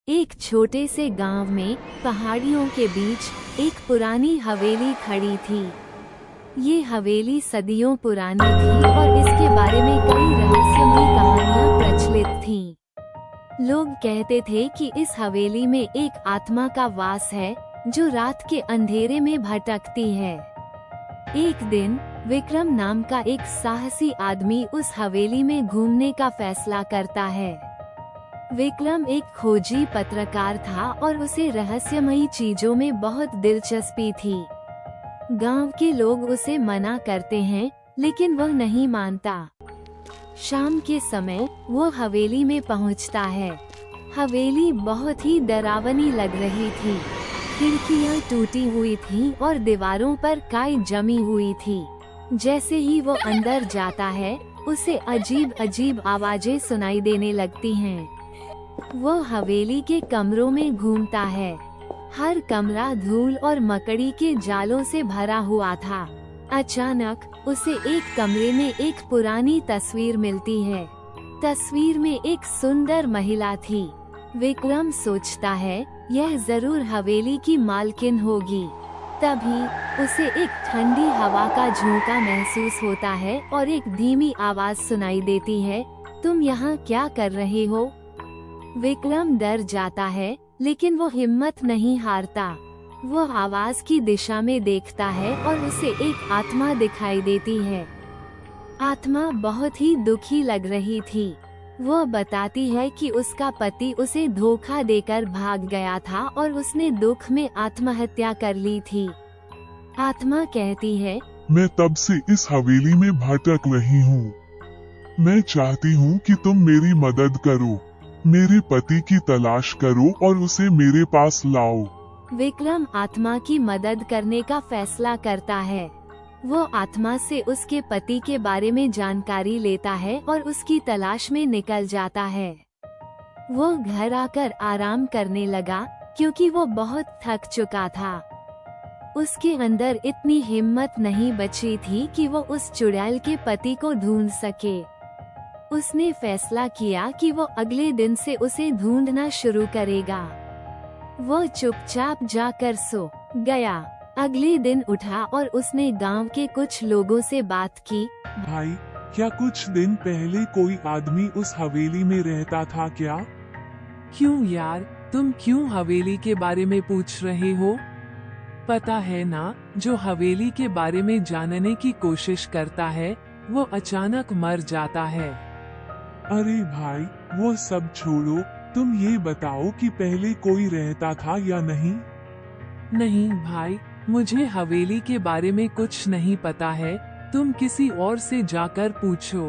एक छोटे से गांव में पहाड़ियों के बीच एक पुरानी हवेली खड़ी थी। ये हवेली सदियों पुरानी थी और इसके बारे में कई रहस्यमयी कहानियां प्रचलित थीं। लोग कहते थे कि इस हवेली में एक आत्मा का वास है जो रात के अंधेरे में भटकती है। एक दिन विक्रम नाम का एक साहसी आदमी उस हवेली में घूमने का फैसला करता है। विक्रम एक खोजी पत्रकार था और उसे रहस्यमयी चीजों में बहुत दिलचस्पी थी। गांव के लोग उसे मना करते हैं, लेकिन वह नहीं मानता। शाम के समय वो हवेली में पहुंचता है। हवेली बहुत ही डरावनी लग रही थी। खिड़कियां टूटी हुई थीं और दीवारों पर काई जमी हुई थी। जैसे ही वो अंदर जाता है, उसे अजीब अजीब आवाजें सुनाई देने लगती हैं। वो हवेली के कमरों में घूमता है। हर कमरा धूल और मकड़ी के जालों से भरा हुआ था। अचानक उसे एक कमरे में एक पुरानी तस्वीर मिलती है। तस्वीर में एक सुंदर महिला थी। विक्रम सोचता है यह जरूर हवेली की मालकिन होगी। तभी उसे एक ठंडी हवा का झोंका महसूस होता है और एक धीमी आवाज सुनाई देती है, तुम यहाँ क्या कर रहे हो? विक्रम डर जाता है, लेकिन वो हिम्मत नहीं हारता। वो आवाज की दिशा में देखता है और उसे एक आत्मा दिखाई देती है। आत्मा बहुत ही दुखी लग रही थी। वो बताती है कि उसका पति उसे धोखा देकर भाग गया था और उसने दुख में आत्महत्या कर ली थी। आत्मा कहती है, मैं तब से इस हवेली में भटक रही हूँ। मैं चाहती हूँ कि तुम मेरी मदद करो। मेरे पति की तलाश करो और उसे मेरे पास लाओ। विक्रम आत्मा की मदद करने का फैसला करता है। वो आत्मा से उसके पति के बारे में जानकारी लेता है और उसकी तलाश में निकल जाता है। वो घर आकर आराम करने लगा क्योंकि वो बहुत थक चुका था। उसके अंदर इतनी हिम्मत नहीं बची थी कि वो उस चुड़ैल के पति को ढूंढ सके। उसने फैसला किया कि वो अगले दिन से उसे ढूंढना शुरू करेगा। वो चुपचाप जाकर सो गया। अगले दिन उठा और उसने गांव के कुछ लोगों से बात की। भाई, क्या कुछ दिन पहले कोई आदमी उस हवेली में रहता था क्या? क्यों यार, तुम क्यों हवेली के बारे में पूछ रहे हो? पता है ना, जो हवेली के बारे में जानने की कोशिश करता है वो अचानक मर जाता है। अरे भाई, वो सब छोड़ो, तुम ये बताओ कि पहले कोई रहता था या नहीं? नहीं भाई, मुझे हवेली के बारे में कुछ नहीं पता है। तुम किसी और से जाकर पूछो।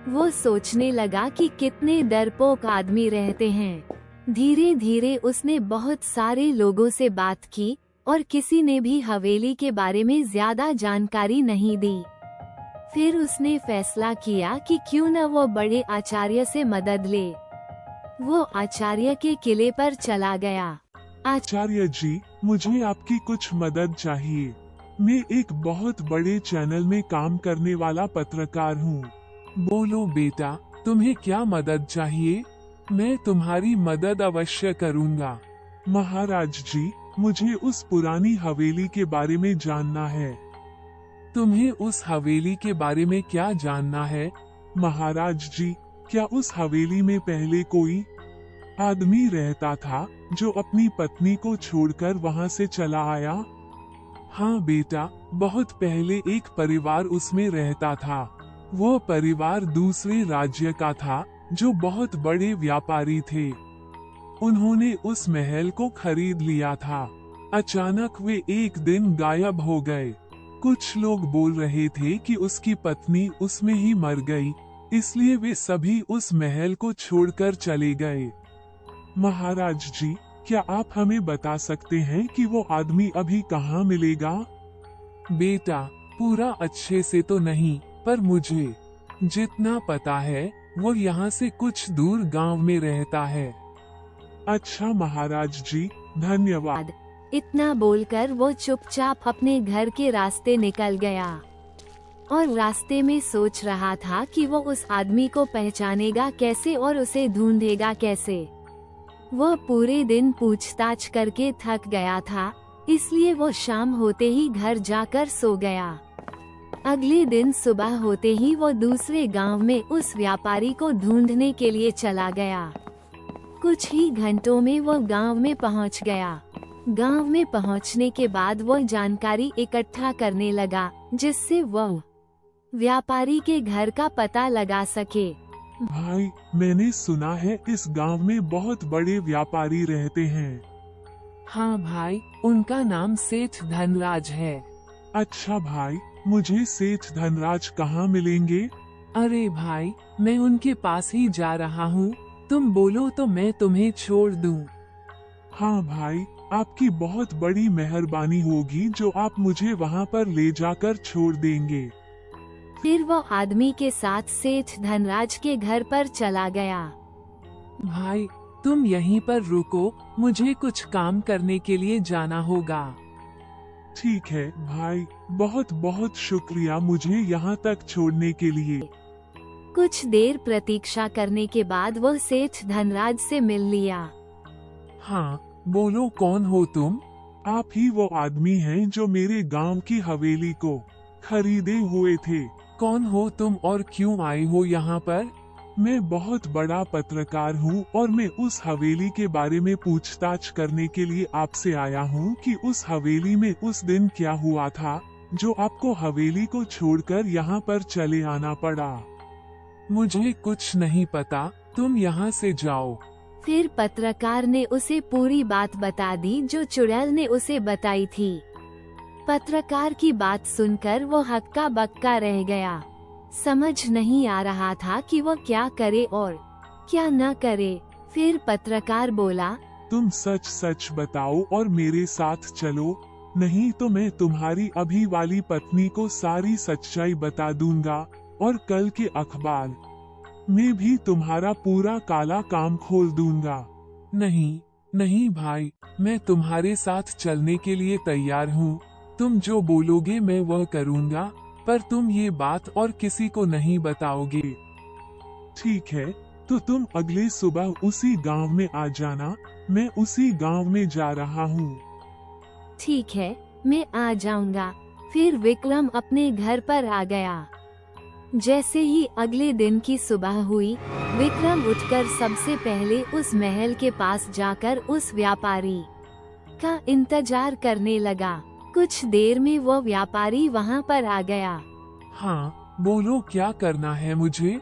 वो सोचने लगा कि कितने डरपोक आदमी रहते हैं। धीरे धीरे उसने बहुत सारे लोगों से बात की और किसी ने भी हवेली के बारे में ज्यादा जानकारी नहीं दी। फिर उसने फैसला किया कि क्यों न वो बड़े आचार्य से मदद ले। वो आचार्य के किले पर चला गया। आचार्य जी, मुझे आपकी कुछ मदद चाहिए। मैं एक बहुत बड़े चैनल में काम करने वाला पत्रकार हूँ। बोलो बेटा, तुम्हें क्या मदद चाहिए? मैं तुम्हारी मदद अवश्य करूँगा। महाराज जी, मुझे उस पुरानी हवेली के बारे में जानना है। तुम्हें उस हवेली के बारे में क्या जानना है? महाराज जी, क्या उस हवेली में पहले कोई आदमी रहता था जो अपनी पत्नी को छोड़कर वहां से चला आया? हाँ बेटा, बहुत पहले एक परिवार उसमें रहता था। वो परिवार दूसरे राज्य का था जो बहुत बड़े व्यापारी थे। उन्होंने उस महल को खरीद लिया था। अचानक वे एक दिन गायब हो गए। कुछ लोग बोल रहे थे कि उसकी पत्नी उसमें ही मर गई, इसलिए वे सभी उस महल को छोड़कर चले गए। महाराज जी, क्या आप हमें बता सकते हैं कि वो आदमी अभी कहाँ मिलेगा? बेटा, पूरा अच्छे से तो नहीं, पर मुझे जितना पता है वो यहाँ से कुछ दूर गांव में रहता है। अच्छा महाराज जी, धन्यवाद। इतना बोलकर वो चुपचाप अपने घर के रास्ते निकल गया और रास्ते में सोच रहा था कि वो उस आदमी को पहचानेगा कैसे और उसे ढूंढेगा कैसे। वह पूरे दिन पूछताछ करके थक गया था, इसलिए वो शाम होते ही घर जाकर सो गया। अगले दिन सुबह होते ही वो दूसरे गांव में उस व्यापारी को ढूंढने के लिए चला गया। कुछ ही घंटों में वो गांव में पहुंच गया। गांव में पहुंचने के बाद वो जानकारी इकट्ठा करने लगा, जिससे वो व्यापारी के घर का पता लगा सके। भाई, मैंने सुना है इस गांव में बहुत बड़े व्यापारी रहते हैं। हाँ भाई, उनका नाम सेठ धनराज है। अच्छा भाई, मुझे सेठ धनराज कहाँ मिलेंगे? अरे भाई, मैं उनके पास ही जा रहा हूँ, तुम बोलो तो मैं तुम्हें छोड़ दूँ। हाँ भाई, आपकी बहुत बड़ी मेहरबानी होगी जो आप मुझे वहाँ पर ले जाकर छोड़ देंगे। फिर वो आदमी के साथ सेठ धनराज के घर पर चला गया। भाई, तुम यहीं पर रुको, मुझे कुछ काम करने के लिए जाना होगा। ठीक है भाई, बहुत बहुत शुक्रिया मुझे यहाँ तक छोड़ने के लिए। कुछ देर प्रतीक्षा करने के बाद वो सेठ धनराज से मिल लिया। हाँ, बोलो कौन हो तुम? आप ही वो आदमी हैं जो मेरे गांव की हवेली को खरीदे हुए थे। कौन हो तुम और क्यों आए हो यहाँ पर? मैं बहुत बड़ा पत्रकार हूँ और मैं उस हवेली के बारे में पूछताछ करने के लिए आपसे आया हूँ कि उस हवेली में उस दिन क्या हुआ था जो आपको हवेली को छोड़कर यहाँ पर चले आना पड़ा। मुझे कुछ नहीं पता, तुम यहाँ से जाओ। फिर पत्रकार ने उसे पूरी बात बता दी जो चुड़ैल ने उसे बताई थी। पत्रकार की बात सुनकर वो हक्का बक्का रह गया। समझ नहीं आ रहा था कि वो क्या करे और क्या न करे। फिर पत्रकार बोला, तुम सच सच बताओ और मेरे साथ चलो, नहीं तो मैं तुम्हारी अभी वाली पत्नी को सारी सच्चाई बता दूंगा और कल के अखबार में भी तुम्हारा पूरा काला काम खोल दूंगा। नहीं नहीं भाई, मैं तुम्हारे साथ चलने के लिए तैयार हूँ। तुम जो बोलोगे मैं वह करूँगा, पर तुम ये बात और किसी को नहीं बताओगे। ठीक है, तो तुम अगले सुबह उसी गांव में आ जाना, मैं उसी गांव में जा रहा हूँ। ठीक है, मैं आ जाऊंगा। फिर विक्रम अपने घर पर आ गया। जैसे ही अगले दिन की सुबह हुई, विक्रम उठकर सबसे पहले उस महल के पास जाकर उस व्यापारी का इंतजार करने लगा। कुछ देर में वो व्यापारी वहाँ पर आ गया। हाँ, बोलो क्या करना है मुझे?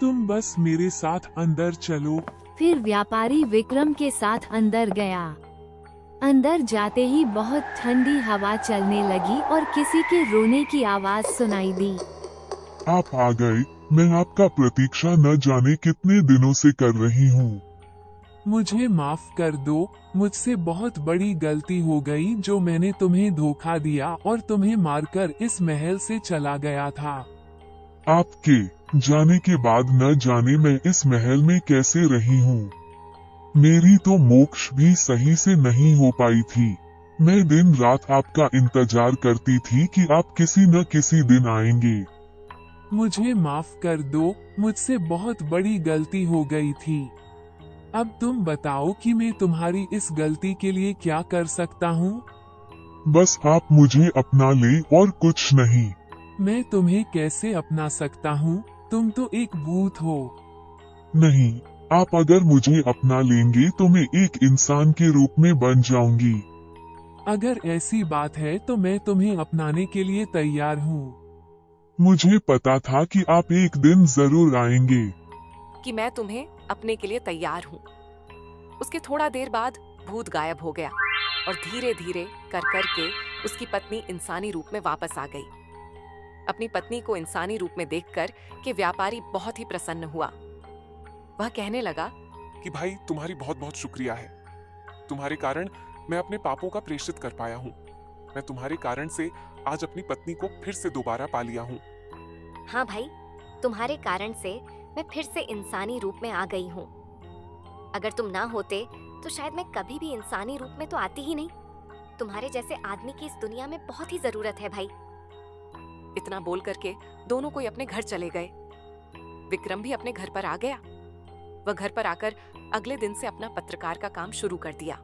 तुम बस मेरे साथ अंदर चलो। फिर व्यापारी विक्रम के साथ अंदर गया। अंदर जाते ही बहुत ठंडी हवा चलने लगी और किसी के रोने की आवाज सुनाई दी। आप आ गए, मैं आपका प्रतीक्षा न जाने कितने दिनों से कर रही हूँ। मुझे माफ कर दो, मुझसे बहुत बड़ी गलती हो गई जो मैंने तुम्हें धोखा दिया और तुम्हें मारकर इस महल से चला गया था। आपके जाने के बाद न जाने मैं इस महल में कैसे रही हूँ। मेरी तो मोक्ष भी सही से नहीं हो पाई थी। मैं दिन रात आपका इंतजार करती थी कि आप किसी न किसी दिन आएंगे। मुझे माफ कर दो, मुझसे बहुत बड़ी गलती हो गई थी। अब तुम बताओ कि मैं तुम्हारी इस गलती के लिए क्या कर सकता हूँ? बस आप मुझे अपना ले और कुछ नहीं। मैं तुम्हें कैसे अपना सकता हूँ? तुम तो एक भूत हो। नहीं, आप अगर मुझे अपना लेंगे तो मैं एक इंसान के रूप में बन जाऊंगी। अगर ऐसी बात है तो मैं तुम्हें अपनाने के लिए तैयार हूँ। मुझे पता था कि आप एक दिन जरूर आएंगे। कि मैं तुम्हें अपने के लिए तैयार हूँ। उसके थोड़ा देर बाद भूत गायब हो गया और धीरे धीरे कर के उसकी पत्नी इंसानी रूप में वापस आ गई। अपनी पत्नी को इंसानी रूप में देखकर के व्यापारी बहुत ही प्रसन्न हुआ। वह कहने लगा कि भाई, तुम्हारी बहुत बहुत शुक्रिया है। तुम्हारे कारण मैं अपने पापों का प्रायश्चित कर पाया हूँ। मैं तुम्हारे कारण से आज अपनी पत्नी को फिर से दोबारा पा लिया हूँ। हाँ भाई, तुम्हारे कारण से मैं फिर से इंसानी रूप में आ गई हूँ। अगर तुम ना होते तो शायद मैं कभी भी इंसानी रूप में तो आती ही नहीं। तुम्हारे जैसे आदमी की इस दुनिया में बहुत ही जरूरत है भाई। इतना बोल करके दोनों कोई अपने घर चले गए। विक्रम भी अपने घर पर आ गया। वह घर पर आकर अगले दिन से अपना पत्रकार का काम शुरू कर दिया।